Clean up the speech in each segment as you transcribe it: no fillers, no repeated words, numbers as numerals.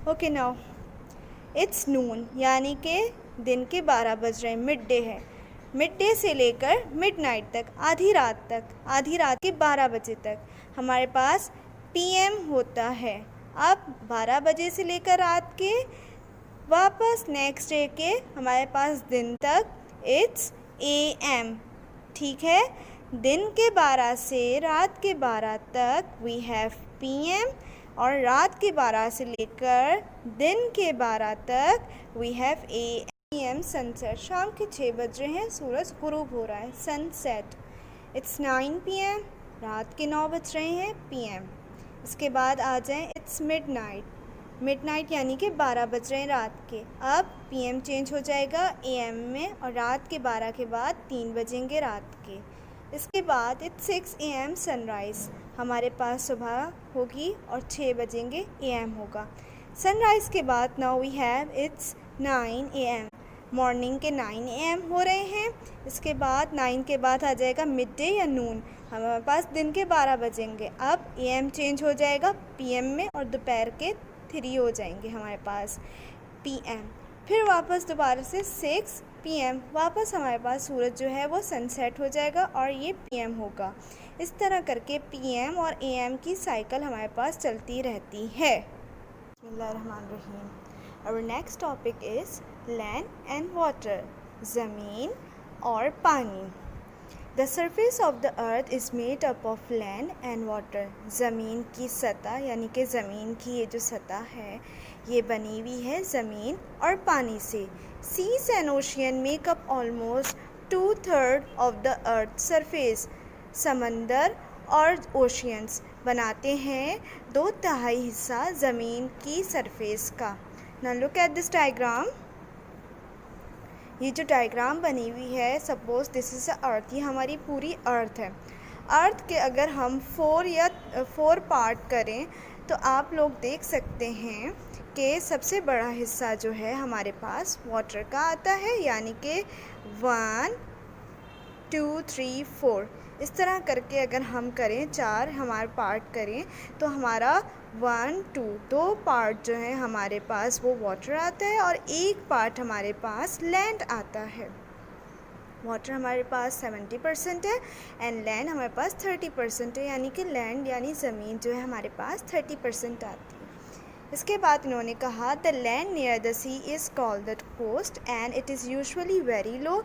Okay now it's नून, यानी कि दिन के 12 बज रहे हैं, मिड डे है। मिड डे से लेकर मिड नाइट तक, आधी रात तक, आधी रात के 12 बजे तक हमारे पास पीएम होता है। अब 12 बजे से लेकर रात के वापस नेक्स्ट डे के हमारे पास दिन तक इट्स एएम। ठीक है, दिन के 12 से रात के 12 तक वी हैव पीएम, और रात के 12 से लेकर दिन के 12 तक वी हैव एएम सनसेट। शाम के 6 बज रहे हैं, सूरज गुरूब हो रहा है, सनसेट। इट्स 9 पीएम, रात के 9 बज रहे हैं, पीएम। इसके बाद आ जाएं इट्स मिडनाइट। मिडनाइट यानी कि 12 बज रहे हैं रात के। अब पीएम चेंज हो जाएगा एएम में, और रात के 12 के बाद 3 बजेंगे रात के। इसके बाद इट्स 6 AM सनराइज़, हमारे पास सुबह होगी और 6 बजेंगे एएम होगा। सनराइज़ के बाद now we have it's 9 AM, morning के 9 AM हो रहे हैं। इसके बाद 9 के बाद आ जाएगा मिड डे या नून, हमारे पास दिन के 12 बजेंगे। अब एएम चेंज हो जाएगा पीएम में, और दोपहर के 3 हो जाएंगे हमारे पास पीएम। फिर वापस दोबारा से 6 PM, वापस हमारे पास सूरज जो है वो सनसेट हो जाएगा और ये पीएम होगा। इस तरह करके पीएम और एएम की साइकिल हमारे पास चलती रहती है। बिस्मिल्लाहिर्रहमानिर्रहीम। Our next topic is land and water, ज़मीन और पानी। The surface of the earth is made up of land and water. ज़मीन की सतह यानी कि ज़मीन की ये जो सतह है ये बनी हुई है ज़मीन और पानी से। Seas and ocean make up almost 2/3 of the earth's surface. समंदर और ओशियंस बनाते हैं 2/3 हिस्सा ज़मीन की सरफेस का। Now look at this diagram. ये जो डायग्राम बनी हुई है, सपोज दिस इज़ अ अर्थ, ये हमारी पूरी अर्थ है। अर्थ के अगर हम 4 पार्ट करें तो आप लोग देख सकते हैं कि सबसे बड़ा हिस्सा जो है हमारे पास वाटर का आता है, यानी कि 1 2 3 4 इस तरह करके अगर हम करें 4 हमारे पार्ट करें तो हमारा 1 2 2 पार्ट जो है हमारे पास वो वाटर आता है और एक पार्ट हमारे पास लैंड आता है। वाटर हमारे पास 70% है एंड लैंड हमारे पास 30% है, यानी कि लैंड यानी ज़मीन जो है हमारे पास 30% आती है। इसके बाद इन्होंने कहा the land near the sea is called the coast and it is usually very low.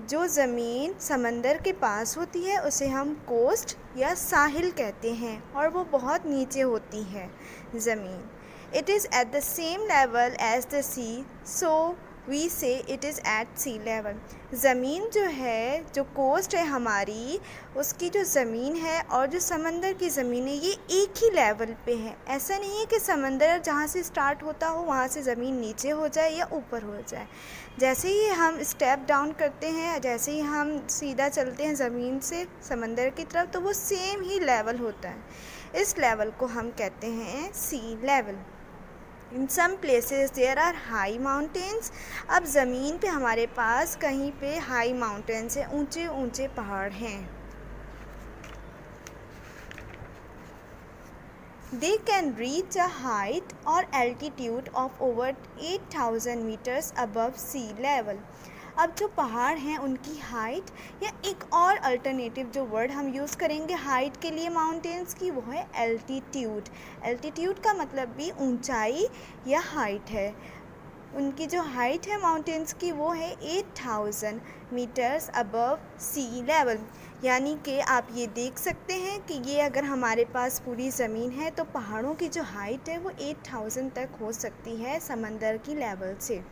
जो ज़मीन समंदर के पास होती है उसे हम कोस्ट या साहिल कहते हैं और वो बहुत नीचे होती है ज़मीन। It is at the same level as the sea, so we say it is at sea level. ज़मीन जो है, जो कोस्ट है हमारी, उसकी जो ज़मीन है और जो समंदर की ज़मीन है ये एक ही लेवल पे है। ऐसा नहीं है कि समंदर जहाँ से स्टार्ट होता हो वहाँ से ज़मीन नीचे हो जाए या ऊपर हो जाए। जैसे ही हम स्टेप डाउन करते हैं, जैसे ही हम सीधा चलते हैं ज़मीन से समंदर की तरफ, तो वो सेम ही लेवल होता है। इस लेवल को हम कहते हैं sea level. In some places there are high mountains. अब ज़मीन पे हमारे पास कहीं पे हाई माउंटेन्स हैं, ऊंचे ऊंचे पहाड़ हैं। They can reach a height or altitude of over 8,000 meters above sea level. अब जो पहाड़ हैं उनकी हाइट, या एक और अल्टरनेटिव जो वर्ड हम यूज़ करेंगे हाइट के लिए माउंटेन्स की, वो है एल्टीट्यूड। एल्टीट्यूड का मतलब भी ऊंचाई या हाइट है। उनकी जो हाइट है माउंटेन्स की वो है 8,000 मीटर्स अबव सी लेवल। यानी कि आप ये देख सकते हैं कि ये अगर हमारे पास पूरी ज़मीन है तो पहाड़ों की जो हाइट है वो 8,000 तक हो सकती है समंदर की लेवल से।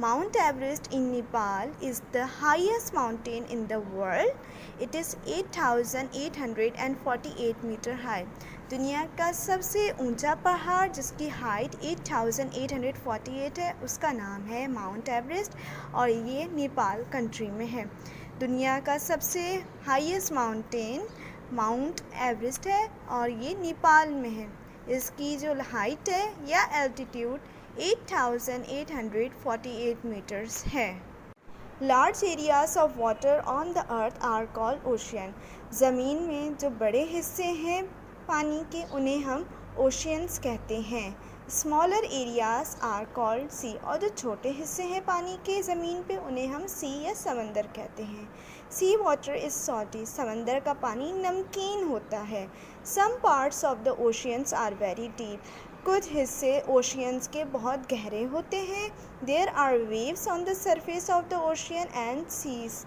Mount Everest in Nepal is the highest mountain in the world. It is 8,848 meter high. दुनिया का सबसे ऊंचा पहाड़ जिसकी हाइट 8,848 है उसका नाम है माउंट एवरेस्ट, और ये नेपाल कंट्री में है। दुनिया का सबसे हाईएस्ट माउंटेन माउंट एवरेस्ट है और ये नेपाल में है। इसकी जो हाइट है या एल्टीट्यूड 8,848 meters है। Large areas of water on the earth are called ocean. ज़मीन में जो बड़े हिस्से हैं पानी के उन्हें हम ओशियंस कहते हैं। स्मॉलर एरियाज आर कॉल्ड सी, और जो छोटे हिस्से हैं पानी के ज़मीन पे उन्हें हम सी या समंदर कहते हैं। सी वाटर इज़ सॉल्टी, समंदर का पानी नमकीन होता है। Some parts of the oceans are very deep, कुछ हिस्से ओशियंस के बहुत गहरे होते हैं। There are waves on the surface of the ocean and seas,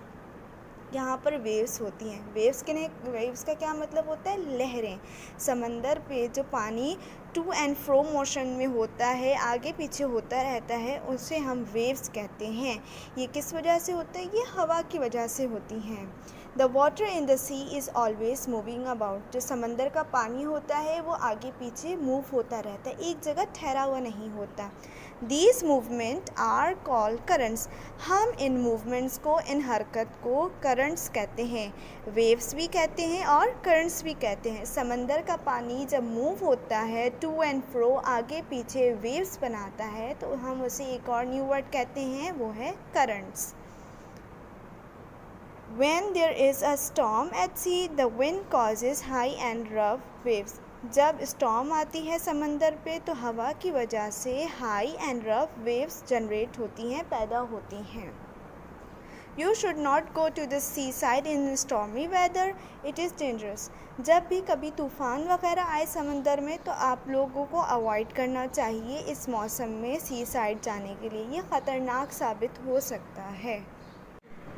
यहाँ पर वेव्स होती हैं। वेव्स का क्या मतलब होता है? लहरें। समंदर पे जो पानी टू एंड फ्रो मोशन में होता है, आगे पीछे होता रहता है, उसे हम वेव्स कहते हैं। ये किस वजह से होता है? ये हवा की वजह से होती हैं। The water in the sea is always moving about, जो समंदर का पानी होता है वो आगे पीछे मूव होता रहता है, एक जगह ठहरा हुआ नहीं होता। These movement are called currents, हम इन मूवमेंट्स को, इन हरकत को करंट्स कहते हैं। वेव्स भी कहते हैं और करंट्स भी कहते हैं। समंदर का पानी जब मूव होता है टू एंड फ्रो, आगे पीछे वेव्स बनाता है, तो हम उसे एक और न्यू वर्ड कहते हैं, वो है currents. When there is a storm at sea, the wind causes high and rough waves. जब स्टॉर्म आती है समंदर पे तो हवा की वजह से high and rough waves generate होती हैं, पैदा होती हैं। You should not go to the seaside in stormy weather. It is dangerous. जब भी कभी तूफ़ान वगैरह आए समंदर में तो आप लोगों को अवॉइड करना चाहिए इस मौसम में सी साइड जाने के लिए, ये ख़तरनाक साबित हो सकता है।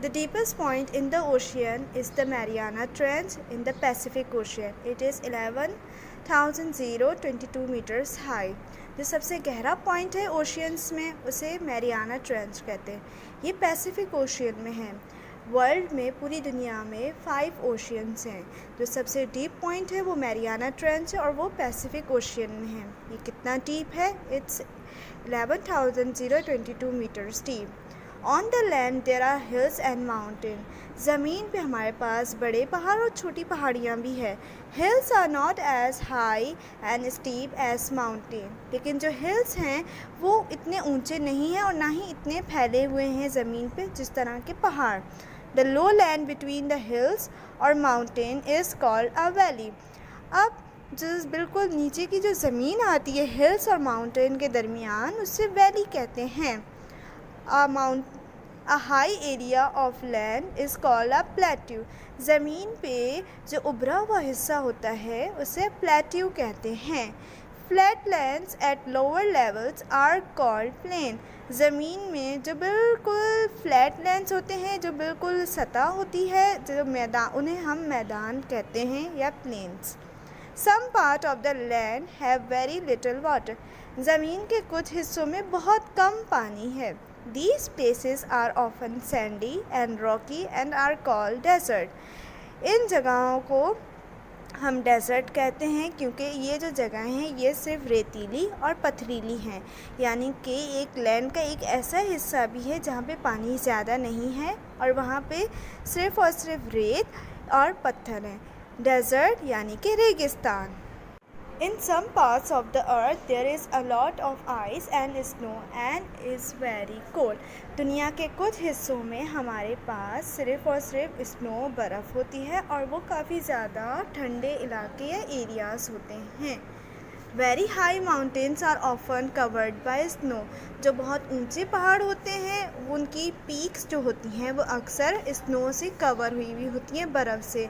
The deepest point in the ocean is the Mariana Trench in the Pacific Ocean. It is 11,022 meters high. जो सबसे गहरा पॉइंट है ओशियंस में उसे मैरियाना ट्रेंच कहते हैं। ये पैसिफिक ओशियन में है। वर्ल्ड में, पूरी दुनिया में 5 ओशियंस हैं। जो सबसे डीप पॉइंट है वो मैरियाना ट्रेंच है और वो पैसिफिक ओशियन में है। ये कितना डीप है? It's 11,022 meters deep. On the land there are hills and mountain, ज़मीन पे हमारे पास बड़े पहाड़ और छोटी पहाड़ियाँ भी है। Hills are not as high and steep as mountain, लेकिन जो हिल्स हैं वो इतने ऊंचे नहीं हैं और ना ही इतने फैले हुए हैं ज़मीन पे जिस तरह के पहाड़। The low land between the hills और mountain is called a valley. अब जो बिल्कुल नीचे की जो ज़मीन आती है हिल्स और माउंटेन के दरमियान, उससे वैली कहते हैं। A high area of land is called a plateau. ज़मीन पे जो उभरा हुआ हिस्सा होता है उसे प्लेट्यू कहते हैं। Flatlands at lower levels are called plain. ज़मीन में जो बिल्कुल flatlands होते हैं, जो बिल्कुल सतह होती है, जो मैदान, उन्हें हम मैदान कहते हैं या plains. Some part of the land have very little water. ज़मीन के कुछ हिस्सों में बहुत कम पानी है। These places are often sandy and rocky and are called desert. इन जगहों को हम डेजर्ट कहते हैं क्योंकि ये जो जगह हैं ये सिर्फ रेतीली और पथरीली हैं, यानी कि एक लैंड का एक ऐसा हिस्सा भी है जहाँ पे पानी ज़्यादा नहीं है और वहाँ पे सिर्फ और सिर्फ रेत और पत्थर हैं। डेजर्ट यानी कि रेगिस्तान। In some parts of the earth there is a lot of ice and snow and is very cold. दुनिया के कुछ हिस्सों में हमारे पास सिर्फ और सिर्फ स्नो, बर्फ़ होती है और वो काफ़ी ज़्यादा ठंडे इलाके या एरियाज़ होते हैं। Very high mountains are often covered by snow. जो बहुत ऊंचे पहाड़ होते हैं उनकी पीक्स जो होती हैं वो अक्सर स्नो से कवर हुई हुई होती हैं, बर्फ़ से.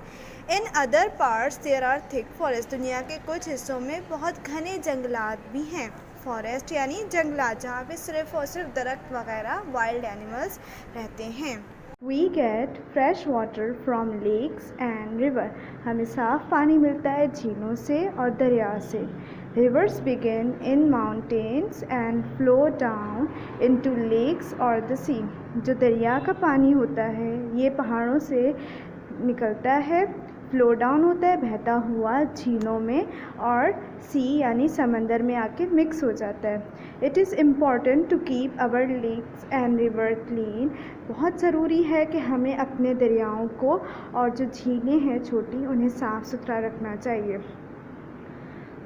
In other parts there are thick forest. दुनिया के कुछ हिस्सों में बहुत घने जंगलात भी हैं. फॉरेस्ट यानी जंगलात जहाँ पे सिर्फ और सिर्फ दरख्त वगैरह, वाइल्ड एनिमल्स रहते हैं. We get fresh water from lakes and river. हमें साफ़ पानी मिलता है झीलों से और दरिया से. Rivers begin in mountains and flow down into lakes or the sea. जो दरिया का पानी होता है ये पहाड़ों से निकलता है, फ्लो डाउन होता है बहता हुआ झीलों में और सी यानी समंदर में आके मिक्स हो जाता है. It is important to keep our lakes and river clean. बहुत ज़रूरी है कि हमें अपने दरियाओं को और जो झीलें हैं छोटी उन्हें साफ़ सुथरा रखना चाहिए.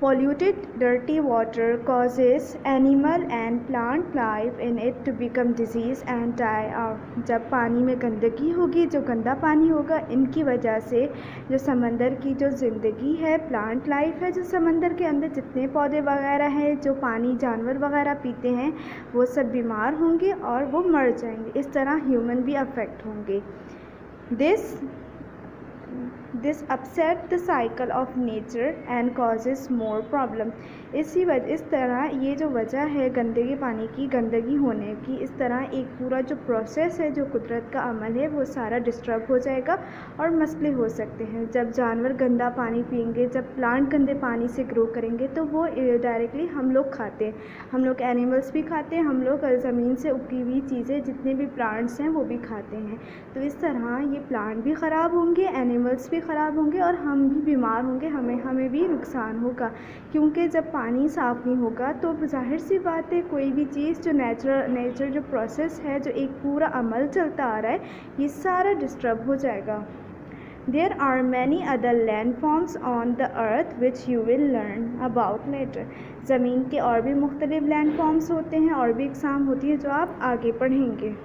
Polluted dirty water causes animal and plant life in it to become disease and die out। जब पानी में गंदगी होगी, जो गंदा पानी होगा, इनकी वजह से जो समंदर की जो ज़िंदगी है, प्लांट लाइफ है, जो समंदर के अंदर जितने पौधे वगैरह हैं, जो पानी जानवर वगैरह पीते हैं, वो सब बीमार होंगे और वो मर जाएंगे। इस तरह ह्यूमन भी अफेक्ट होंगे। This upset the cycle of nature and causes more problem. इस तरह ये जो वजह है गंदगी पानी की, गंदगी होने की, इस तरह एक पूरा जो प्रोसेस है, जो कुदरत का अमल है, वो सारा डिस्टर्ब हो जाएगा और मसले हो सकते हैं। जब जानवर गंदा पानी पिएंगे, जब प्लांट गंदे पानी से ग्रो करेंगे, तो वो डायरेक्टली हम लोग खाते हैं, हम लोग एनिमल्स भी खाते हैं, हम लोग ज़मीन से उगी हुई चीज़ें जितने भी प्लांट्स हैं वो भी खाते हैं। तो इस तरह ये प्लांट भी ख़राब होंगे, एनिमल्स भी ख़राब होंगे और हम भी बीमार होंगे, हमें भी नुकसान होगा। क्योंकि जब पानी साफ़ नहीं होगा तो ज़ाहिर सी बात है कोई भी चीज़ जो नेचर जो प्रोसेस है, जो एक पूरा अमल चलता आ रहा है, ये सारा डिस्टर्ब हो जाएगा। There are many other landforms on the earth which you will learn about later। ज़मीन के और भी मुख्तलिफ लैंडफॉर्म्स होते हैं और भी इकसाम होती है जो आप आगे पढ़ेंगे।